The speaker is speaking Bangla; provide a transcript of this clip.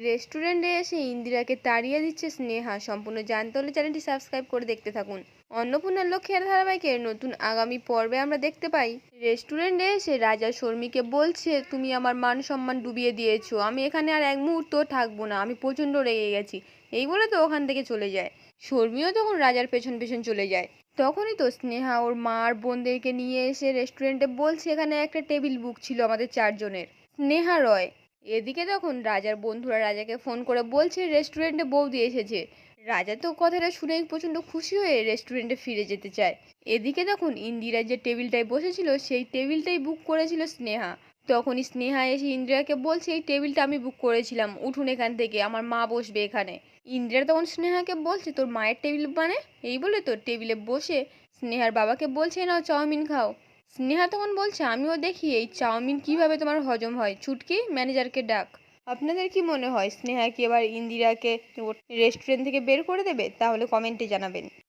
রেস্টুরেন্টে এসে ইন্দিরাকে তাড়িয়ে দিচ্ছে স্নেহা। সম্পূর্ণ জানতে হলে চ্যানেলটি সাবস্ক্রাইব করে দেখতে থাকুন। অন্নপূর্ণার লক্ষ্মীর ধারাবাহিকের নতুন আগামী পর্বে আমরা দেখতে পাই রেস্টুরেন্টে এসে রাজা শর্মিকে বলছে, তুমি আমার মান সম্মান ডুবিয়ে দিয়েছো, আমি এখানে আর এক মুহূর্ত থাকবো না, আমি প্রচণ্ড রেগে গেছি। এই বলে তো ওখান থেকে চলে যায়। শর্মিও তখন রাজার পেছন পেছন চলে যায়। তখনই তো স্নেহা ওর মা আর বোনদেরকে নিয়ে এসে রেস্টুরেন্টে বলছে, এখানে একটা টেবিল বুক ছিল আমাদের চারজনের। স্নেহা রয়। এদিকে তখন রাজার বন্ধুরা রাজাকে ফোন করে বলছে রেস্টুরেন্টে বৌদি এসেছে। রাজা তো কথাটা শুনেই প্রচণ্ড খুশি হয়ে রেস্টুরেন্টে ফিরে যেতে চায়। এদিকে তখন ইন্দিরা যে টেবিলটায় বসেছিল সেই টেবিলটাই বুক করেছিল স্নেহা। তখনই স্নেহা এসে ইন্দিরাকে বলছে, এই টেবিলটা আমি বুক করেছিলাম, উঠুন এখান থেকে, আমার মা বসবে এখানে। ইন্দিরা তখন স্নেহাকে বলছে, তোর মায়ের টেবিল মানে? এই বলে তো টেবিলে বসে স্নেহার বাবাকে বলছে, নাও চাউমিন খাও। স্নেহা তখন বলছে, আমিও দেখি এই চাউমিন কিভাবে তোমার হজম হয়, ছুটকি ম্যানেজারকে ডাক। আপনাদের কি মনে হয় স্নেহা কি এবার ইন্দিরাকে রেস্টুরেন্ট থেকে বের করে দেবে? তাহলে কমেন্টে জানাবেন।